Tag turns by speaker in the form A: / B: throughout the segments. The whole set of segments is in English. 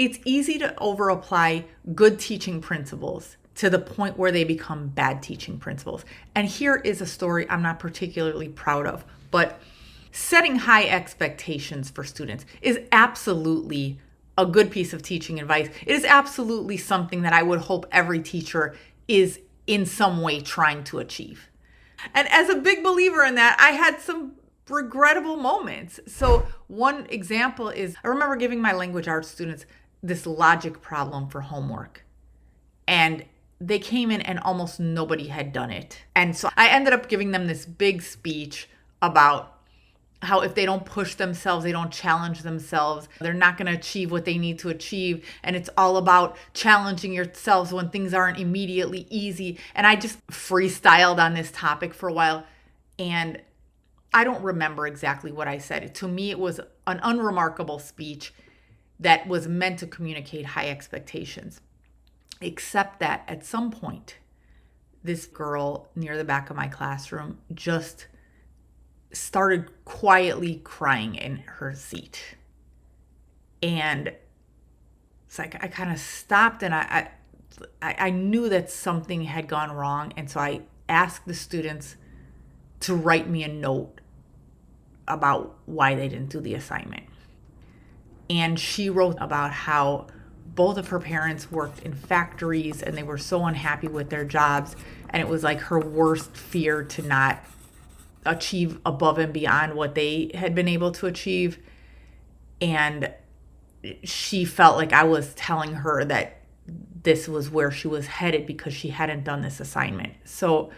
A: It's easy to over-apply good teaching principles to the point where they become bad teaching principles. And here is a story I'm not particularly proud of, but setting high expectations for students is absolutely a good piece of teaching advice. It is absolutely something that I would hope every teacher is in some way trying to achieve. And as a big believer in that, I had some regrettable moments. So one example is I remember giving my language arts students this logic problem for homework. And they came in and almost nobody had done it. And so I ended up giving them this big speech about how if they don't push themselves, they don't challenge themselves, they're not going to achieve what they need to achieve. And it's all about challenging yourselves when things aren't immediately easy. And I just freestyled on this topic for a while. And I don't remember exactly what I said. To me, it was an unremarkable speech that was meant to communicate high expectations. Except that at some point, this girl near the back of my classroom just started quietly crying in her seat. And it's like I kind of stopped, and I knew that something had gone wrong. And so I asked the students to write me a note about why they didn't do the assignment. And she wrote about how both of her parents worked in factories and they were so unhappy with their jobs. And it was like her worst fear to not achieve above and beyond what they had been able to achieve. And she felt like I was telling her that this was where she was headed because she hadn't done this assignment. So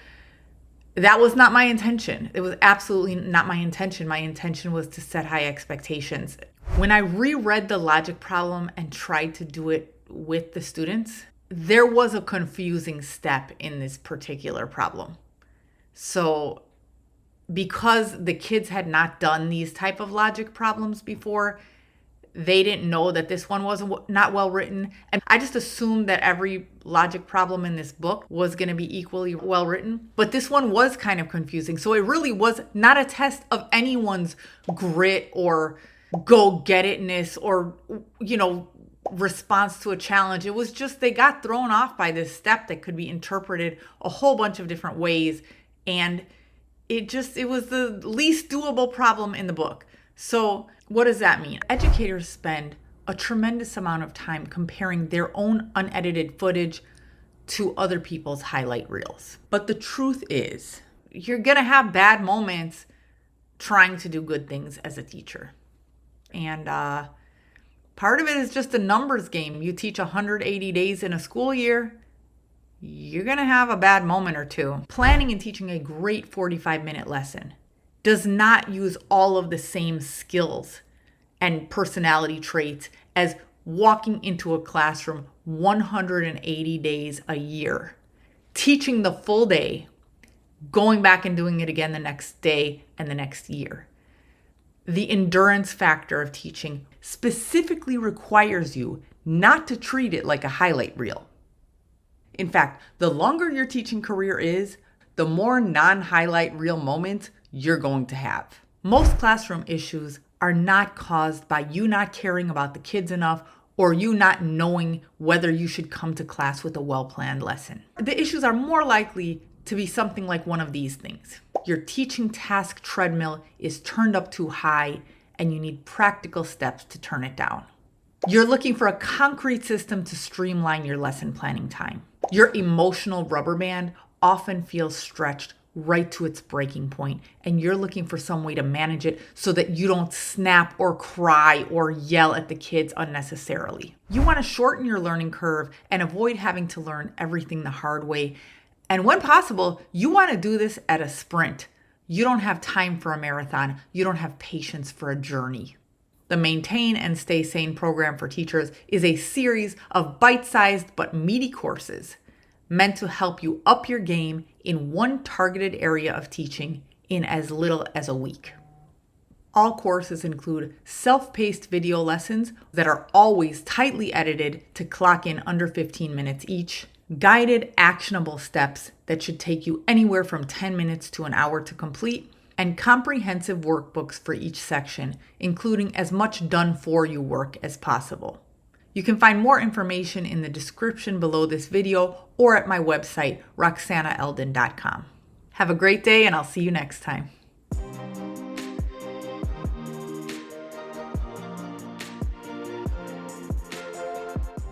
A: that was not my intention. It was absolutely not my intention. My intention was to set high expectations. When I reread the logic problem and tried to do it with the students, there was a confusing step in this particular problem. So because the kids had not done these type of logic problems before, they didn't know that this one was not well written. And I just assumed that every logic problem in this book was going to be equally well written. But this one was kind of confusing. So it really was not a test of anyone's grit or go-get-itness or, response to a challenge. It was just they got thrown off by this step that could be interpreted a whole bunch of different ways. And it was the least doable problem in the book. So what does that mean? Educators spend a tremendous amount of time comparing their own unedited footage to other people's highlight reels. But the truth is, you're going to have bad moments trying to do good things as a teacher. And part of it is just a numbers game. You teach 180 days in a school year, you're going to have a bad moment or two. Planning and teaching a great 45-minute lesson does not use all of the same skills and personality traits as walking into a classroom 180 days a year, teaching the full day, going back and doing it again the next day and the next year. The endurance factor of teaching specifically requires you not to treat it like a highlight reel. In fact, the longer your teaching career is, the more non-highlight reel moments you're going to have. Most classroom issues are not caused by you not caring about the kids enough or you not knowing whether you should come to class with a well-planned lesson. The issues are more likely to be something like one of these things. Your teaching task treadmill is turned up too high and you need practical steps to turn it down. You're looking for a concrete system to streamline your lesson planning time. Your emotional rubber band often feels stretched right to its breaking point, and you're looking for some way to manage it so that you don't snap or cry or yell at the kids unnecessarily. You want to shorten your learning curve and avoid having to learn everything the hard way. And when possible, you want to do this at a sprint. You don't have time for a marathon. You don't have patience for a journey. The Maintain and Stay Sane program for teachers is a series of bite-sized but meaty courses meant to help you up your game in one targeted area of teaching in as little as a week. All courses include self-paced video lessons that are always tightly edited to clock in under 15 minutes each, guided actionable steps that should take you anywhere from 10 minutes to an hour to complete, and comprehensive workbooks for each section, including as much done-for-you work as possible. You can find more information in the description below this video or at my website, roxanaeldon.com. Have a great day, and I'll see you next time.